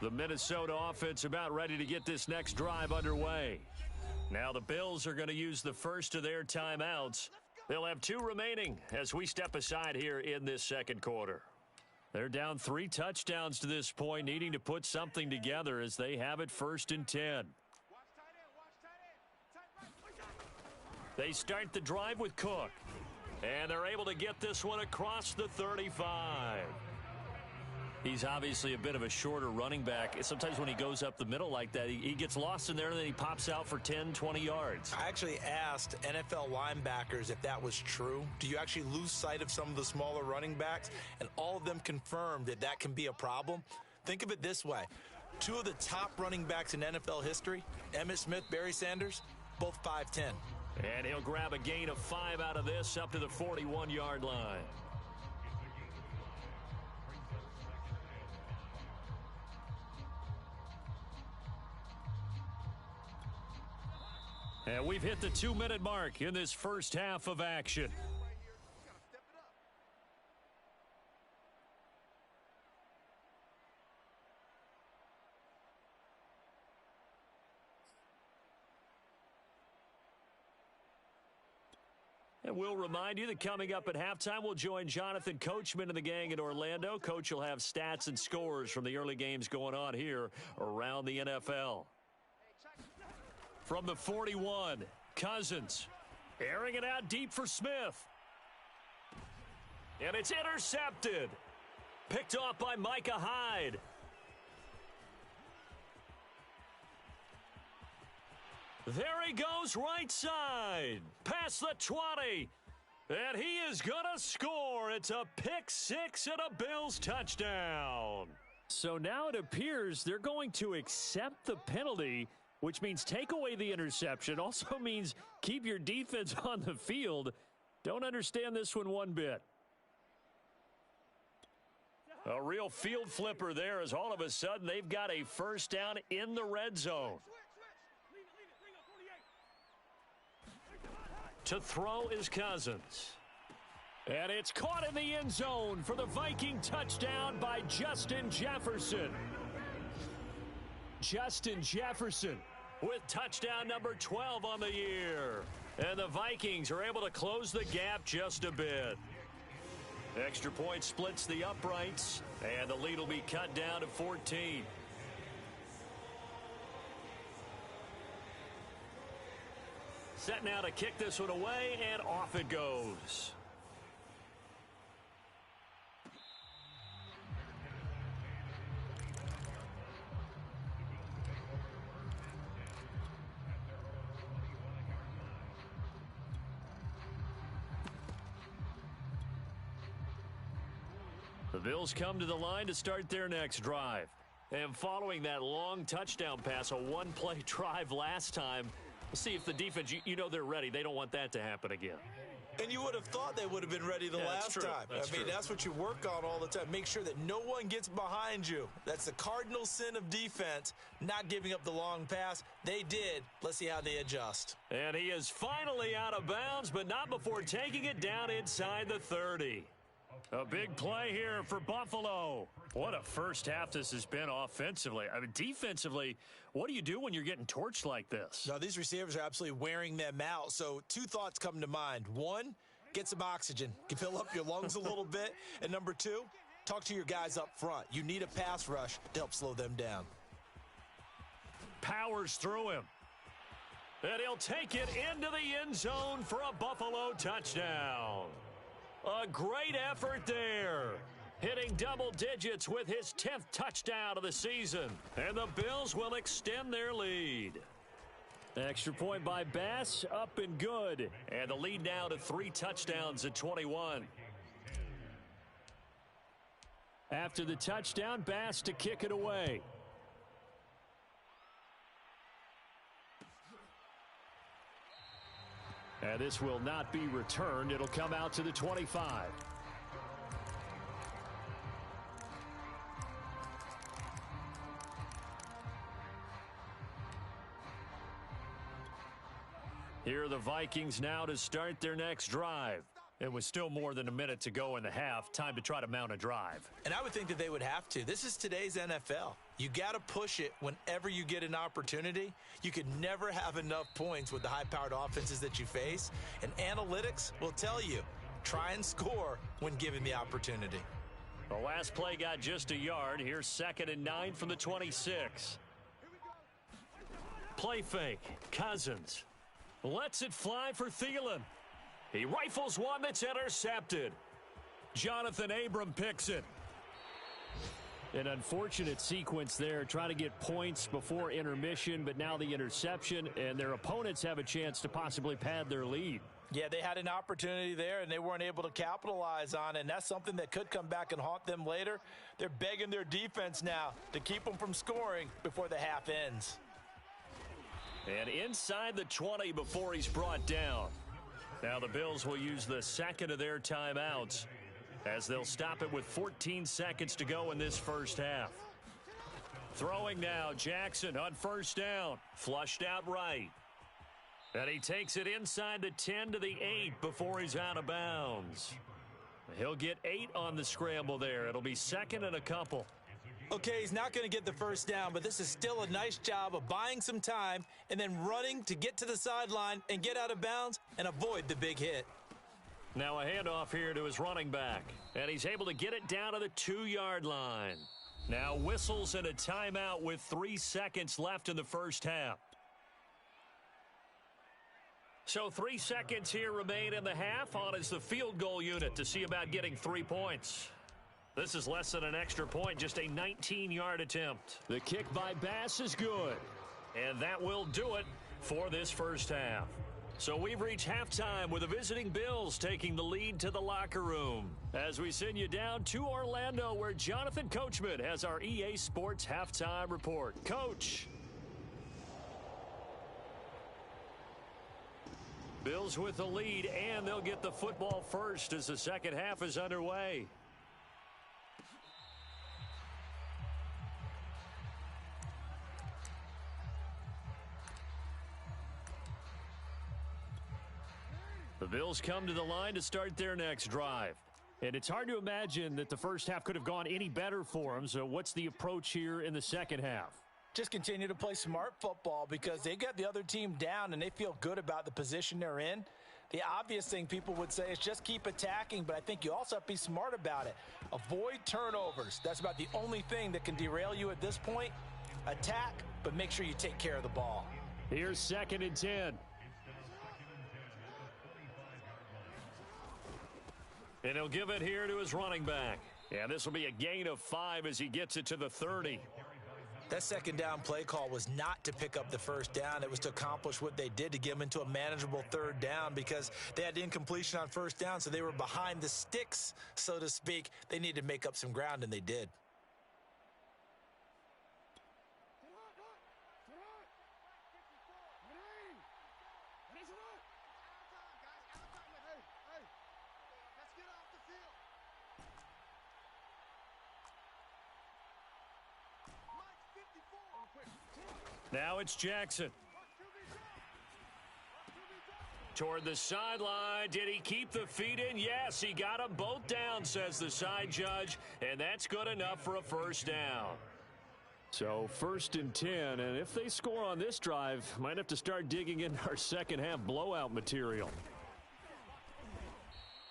The Minnesota offense about ready to get this next drive underway. Now the Bills are going to use the first of their timeouts. They'll have 2 remaining as we step aside here in this second quarter. They're down 3 touchdowns to this point, needing to put something together as they have it 1st and 10. They start the drive with Cook. And they're able to get this one across the 35. He's obviously a bit of a shorter running back. Sometimes when he goes up the middle like that, he gets lost in there and then he pops out for 10, 20 yards. I actually asked NFL linebackers if that was true. Do you actually lose sight of some of the smaller running backs? And all of them confirmed that that can be a problem. Think of it this way. 2 of the top running backs in NFL history, Emmitt Smith, Barry Sanders, both 5'10". And he'll grab a gain of 5 out of this up to the 41-yard line. And we've hit the 2-minute mark in this first half of action. And we'll remind you that coming up at halftime, we'll join Jonathan Coachman and the gang in Orlando. Coach will have stats and scores from the early games going on here around the NFL. From the 41, Cousins airing it out deep for Smith. And it's intercepted. Picked off by Micah Hyde. There he goes right side. Past the 20. And he is going to score. It's a pick 6 and a Bills touchdown. So now it appears they're going to accept the penalty, which means take away the interception. Also means keep your defense on the field. Don't understand this one bit. A real field flipper there as all of a sudden they've got a first down in the red zone. To throw is Cousins. And it's caught in the end zone for the Viking touchdown by Justin Jefferson. Justin Jefferson with touchdown number 12 on the year. And the Vikings are able to close the gap just a bit. Extra point splits the uprights, and the lead will be cut down to 14. Set now to kick this one away, and off it goes. The Bills come to the line to start their next drive. And following that long touchdown pass, a one-play drive last time, we'll see if the defense, you know they're ready. They don't want that to happen again. And you would have thought they would have been ready the last time. That's what you work on all the time. Make sure that no one gets behind you. That's the cardinal sin of defense, not giving up the long pass. They did. Let's see how they adjust. And he is finally out of bounds, but not before taking it down inside the 30. A big play here for Buffalo. What a first half this has been offensively. I mean, defensively, what do you do when you're getting torched like this? Now, these receivers are absolutely wearing them out. So 2 thoughts come to mind. 1, get some oxygen. You can fill up your lungs a little bit. And number 2, talk to your guys up front. You need a pass rush to help slow them down. Powers through him. And he'll take it into the end zone for a Buffalo touchdown. A great effort there. Hitting double digits with his 10th touchdown of the season. And the Bills will extend their lead. Extra point by Bass, up and good. And the lead now to 3 touchdowns at 21. After the touchdown, Bass to kick it away. And this will not be returned. It'll come out to the 25. Here are the Vikings now to start their next drive. It was still more than a minute to go in the half. Time to try to mount a drive. And I would think that they would have to. This is today's NFL. You got to push it whenever you get an opportunity. You can never have enough points with the high-powered offenses that you face. And analytics will tell you, try and score when given the opportunity. The last play got just a yard. Here's 2nd and 9 from the 26. Play fake. Cousins lets it fly for Thielen. He rifles one that's intercepted. Jonathan Abram picks it. An unfortunate sequence there, trying to get points before intermission, but now the interception, and their opponents have a chance to possibly pad their lead. Yeah, they had an opportunity there, and they weren't able to capitalize on it, and that's something that could come back and haunt them later. They're begging their defense now to keep them from scoring before the half ends. And inside the 20 before he's brought down. Now the Bills will use the second of their timeouts as they'll stop it with 14 seconds to go in this first half. Throwing now, Jackson on first down. Flushed out right. And he takes it inside the 10 to the 8 before he's out of bounds. He'll get 8 on the scramble there. It'll be 2nd and a couple. Okay, he's not going to get the first down, but this is still a nice job of buying some time and then running to get to the sideline and get out of bounds and avoid the big hit. Now a handoff here to his running back, and he's able to get it down to the 2-yard line. Now whistles and a timeout with 3 seconds left in the first half. So 3 seconds here remain in the half. On is the field goal unit to see about getting 3 points. This is less than an extra point, just a 19-yard attempt. The kick by Bass is good. And that will do it for this first half. So we've reached halftime with the visiting Bills taking the lead to the locker room. As we send you down to Orlando, where Jonathan Coachman has our EA Sports halftime report. Coach. Bills with the lead, and they'll get the football first as the second half is underway. The Bills come to the line to start their next drive. And it's hard to imagine that the first half could have gone any better for them. So what's the approach here in the second half? Just continue to play smart football because they got the other team down and they feel good about the position they're in. The obvious thing people would say is just keep attacking, but I think you also have to be smart about it. Avoid turnovers. That's about the only thing that can derail you at this point. Attack, but make sure you take care of the ball. Here's 2nd and 10. And he'll give it here to his running back. And this will be a gain of 5 as he gets it to the 30. That second down play call was not to pick up the first down. It was to accomplish what they did to get them into a manageable third down because they had incompletion on first down, so they were behind the sticks, so to speak. They needed to make up some ground, and they did. Now it's Jackson. Toward the sideline. Did he keep the feet in? Yes, he got them both down, says the side judge. And that's good enough for a first down. So 1st and 10. And if they score on this drive, might have to start digging in our second half blowout material.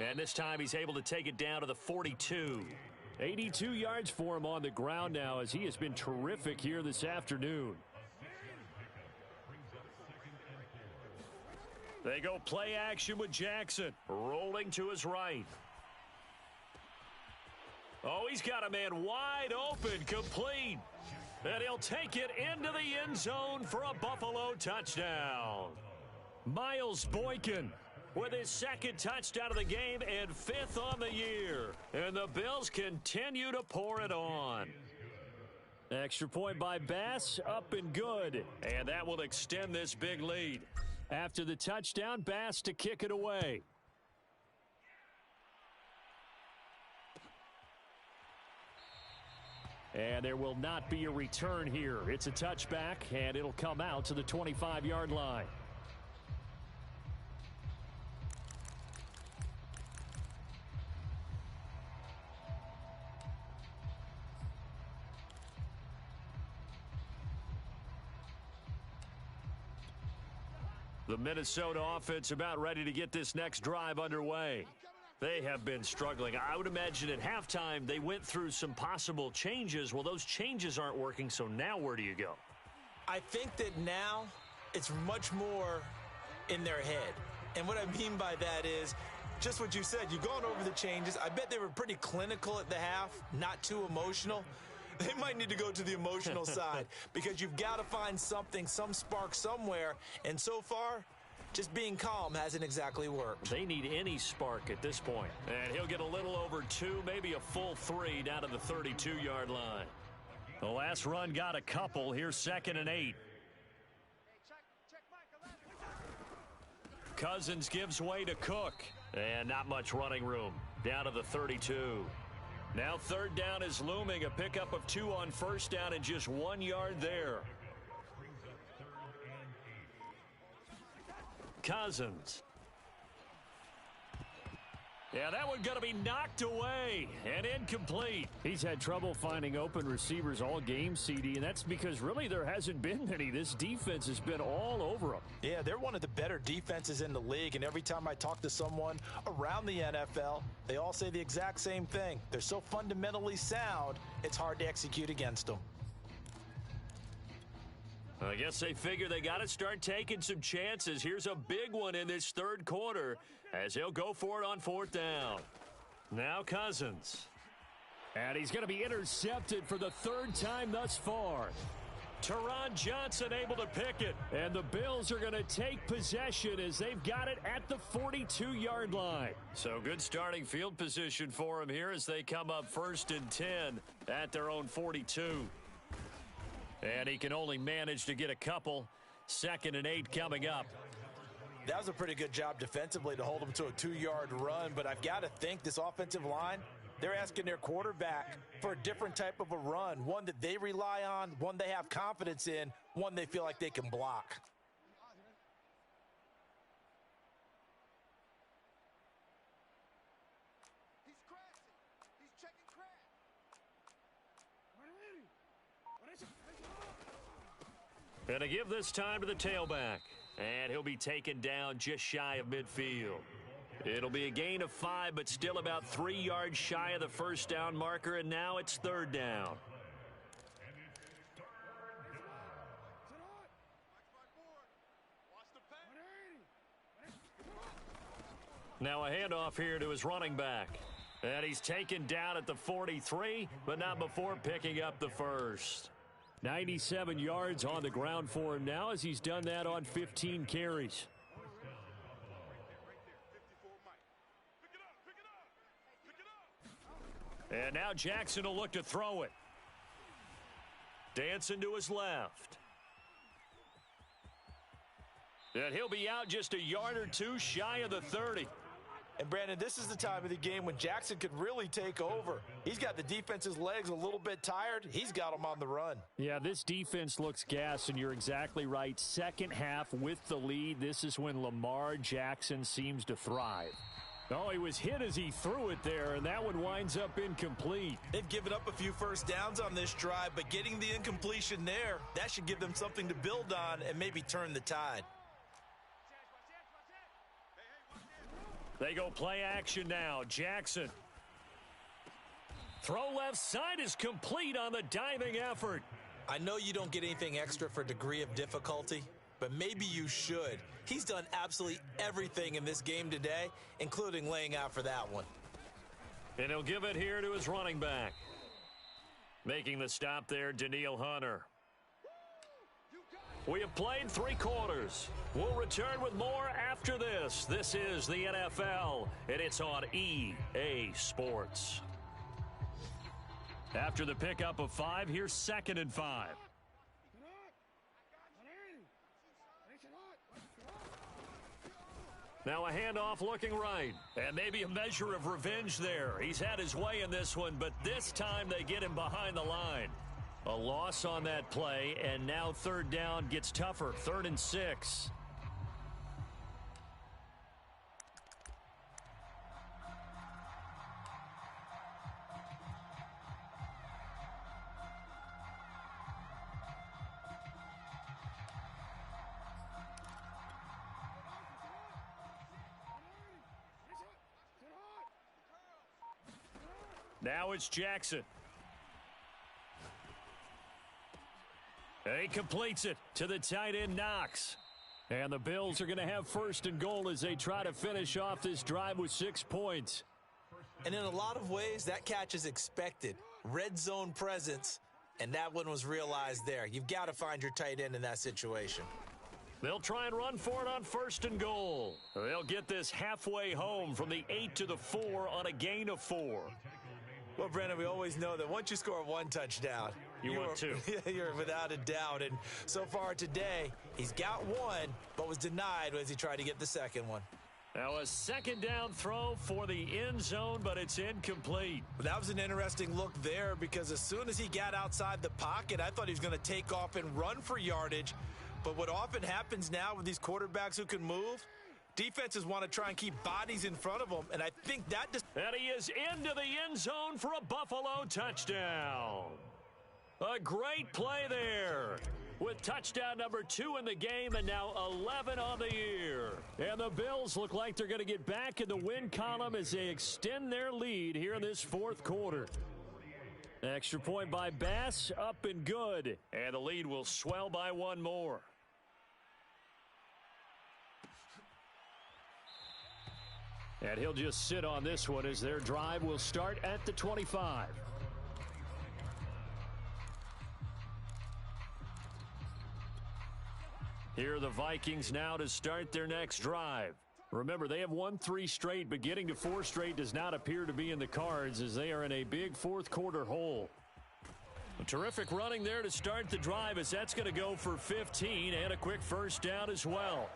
And this time he's able to take it down to the 42. 82 yards for him on the ground now as he has been terrific here this afternoon. They go play action with Jackson, rolling to his right. Oh, he's got a man wide open, complete. And he'll take it into the end zone for a Buffalo touchdown. Miles Boykin with his 2nd touchdown of the game and 5th on the year. And the Bills continue to pour it on. Extra point by Bass, up and good. And that will extend this big lead. After the touchdown, Bass to kick it away. And there will not be a return here. It's a touchback, and it'll come out to the 25-yard line. The Minnesota offense about ready to get this next drive underway. They have been struggling. I would imagine at halftime they went through some possible changes. Well, those changes aren't working, so now where do you go? I think that now it's much more in their head. And what I mean by that is just what you said. You've gone over the changes. I bet they were pretty clinical at the half, not too emotional. They might need to go to the emotional side because you've got to find something, some spark somewhere. And so far, just being calm hasn't exactly worked. They need any spark at this point. And he'll get a little over 2, maybe a full 3 down to the 32-yard line. The last run got a couple. Here's 2nd and 8. Cousins gives way to Cook. And not much running room. Down to the 32. Now 3rd down is looming. A pickup of 2 on 1st down and just 1 yard there. Cousins. Yeah, that one going to be knocked away and incomplete. He's had trouble finding open receivers all game, CD, and that's because really there hasn't been many. This defense has been all over them. Yeah, they're one of the better defenses in the league, and every time I talk to someone around the NFL, they all say the exact same thing. They're so fundamentally sound, it's hard to execute against them. I guess they figure they got to start taking some chances. Here's a big one in this 3rd quarter as he'll go for it on 4th down. Now Cousins. And he's going to be intercepted for the 3rd time thus far. Teron Johnson able to pick it. And the Bills are going to take possession as they've got it at the 42-yard line. So good starting field position for him here as they come up 1st and 10 at their own 42. And he can only manage to get a couple. 2nd and 8 coming up. That was a pretty good job defensively to hold them to a 2-yard run, but I've got to think this offensive line, they're asking their quarterback for a different type of a run, one that they rely on, one they have confidence in, one they feel like they can block. And to give this time to the tailback. And he'll be taken down just shy of midfield. It'll be a gain of 5, but still about 3 yards shy of the 1st down marker, and now it's 3rd down. Now a handoff here to his running back. And he's taken down at the 43, but not before picking up the 1st. 97 yards on the ground for him now as he's done that on 15 carries. And now Jackson will look to throw it. Dancing to his left. And he'll be out just a yard or 2 shy of the 30. And, Brandon, this is the time of the game when Jackson could really take over. He's got the defense's legs a little bit tired. He's got them on the run. Yeah, this defense looks gassed, and you're exactly right. 2nd half with the lead, this is when Lamar Jackson seems to thrive. Oh, he was hit as he threw it there, and that one winds up incomplete. They've given up a few 1st downs on this drive, but getting the incompletion there, that should give them something to build on and maybe turn the tide. They go play action now. Jackson. Throw left side is complete on the diving effort. I know you don't get anything extra for degree of difficulty, but maybe you should. He's done absolutely everything in this game today, including laying out for that one. And he'll give it here to his running back. Making the stop there, Danielle Hunter. We have played 3 quarters. We'll return with more after this. This is the NFL, and it's on EA Sports. After the pickup of 5, here's 2nd and 5. Now a handoff looking right, and maybe a measure of revenge there. He's had his way in this one, but this time they get him behind the line. A loss on that play, and now 3rd down gets tougher. 3rd and 6. Now it's Jackson. He completes it to the tight end, Knox. And the Bills are going to have first and goal as they try to finish off this drive with 6 points. And in a lot of ways, that catch is expected. Red zone presence, and that one was realized there. You've got to find your tight end in that situation. They'll try and run for it on first and goal. They'll get this halfway home from the 8 to the 4 on a gain of 4. Well, Brandon, we always know that once you score one touchdown, want two. You're without a doubt. And so far today, he's got one, but was denied as he tried to get the second one. Now a second down throw for the end zone, but it's incomplete. That was an interesting look there because as soon as he got outside the pocket, I thought he was going to take off and run for yardage. But what often happens now with these quarterbacks who can move, defenses want to try and keep bodies in front of them, and I think that And he is into the end zone for a Buffalo touchdown. A great play there with touchdown number 2 in the game and now 11 on the year. And the Bills look like they're going to get back in the win column as they extend their lead here in this fourth quarter. Extra point by Bass, up and good. And the lead will swell by one more. And he'll just sit on this one as their drive will start at the 25. Here are the Vikings now to start their next drive. Remember, they have won 3 straight, but getting to 4 straight does not appear to be in the cards as they are in a big fourth quarter hole. A terrific running there to start the drive as that's going to go for 15 and a quick first down as well.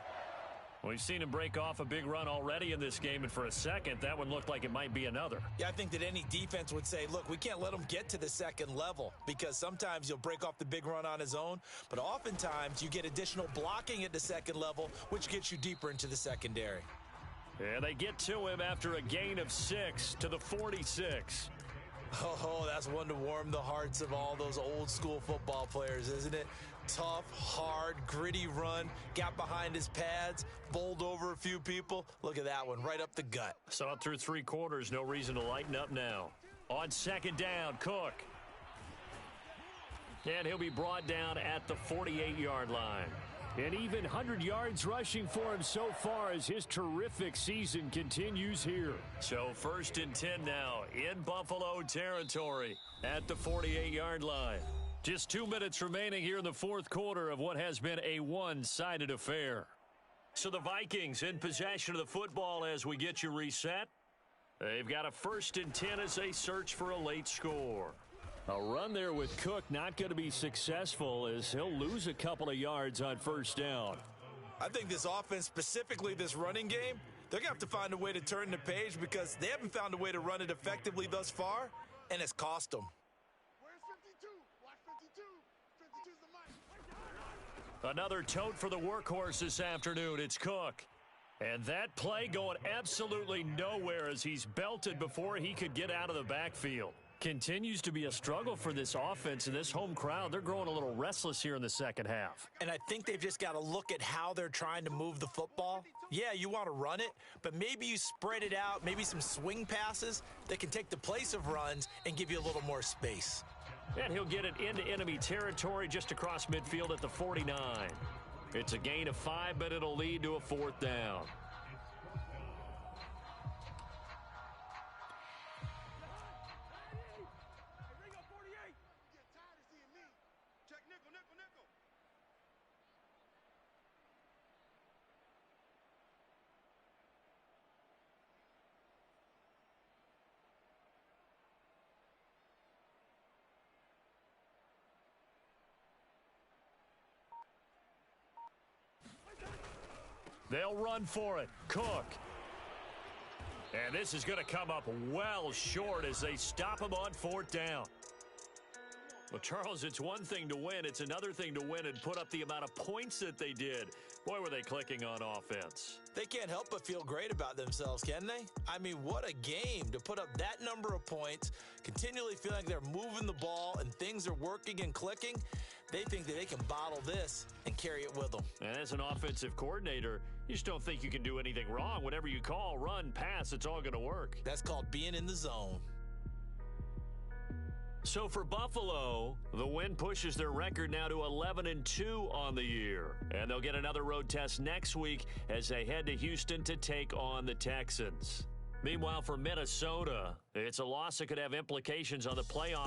We've seen him break off a big run already in this game, and for a second, that one looked like it might be another. Yeah, I think that any defense would say, look, we can't let him get to the second level because sometimes he'll break off the big run on his own, but oftentimes you get additional blocking at the second level, which gets you deeper into the secondary. And they get to him after a gain of 6 to the 46. Oh, that's one to warm the hearts of all those old school football players, isn't it? Tough, hard, gritty run, got behind his pads, bowled over a few people. Look at that one, right up the gut. Saw it through 3 quarters, no reason to lighten up now. On second down, Cook. And he'll be brought down at the 48-yard line. And even 100 yards rushing for him so far as his terrific season continues here. So first and 10 now in Buffalo territory at the 48-yard line. Just 2 minutes remaining here in the fourth quarter of what has been a one-sided affair. So the Vikings in possession of the football as we get you reset. They've got a first and 10 as they search for a late score. A run there with Cook not going to be successful as he'll lose a couple of yards on first down. I think this offense, specifically this running game, they're going to have to find a way to turn the page because they haven't found a way to run it effectively thus far, and it's cost them. Another tote for the workhorse this afternoon. It's Cook. And that play going absolutely nowhere as he's belted before he could get out of the backfield. Continues to be a struggle for this offense and this home crowd. They're growing a little restless here in the second half. And I think they've just got to look at how they're trying to move the football. Yeah, you want to run it, but maybe you spread it out, maybe some swing passes that can take the place of runs and give you a little more space. And he'll get it into enemy territory just across midfield at the 49. It's a gain of 5, but it'll lead to a fourth down. They'll run for it. Cook. And this is going to come up well short as they stop him on fourth down. Well, Charles, it's one thing to win. It's another thing to win and put up the amount of points that they did. Boy, were they clicking on offense. They can't help but feel great about themselves, can they? I mean, what a game to put up that number of points, continually feel like they're moving the ball and things are working and clicking. They think that they can bottle this and carry it with them. And as an offensive coordinator, you just don't think you can do anything wrong. Whatever you call, run, pass, it's all going to work. That's called being in the zone. So for Buffalo, the win pushes their record now to 11-2 on the year. And they'll get another road test next week as they head to Houston to take on the Texans. Meanwhile, for Minnesota, it's a loss that could have implications on the playoff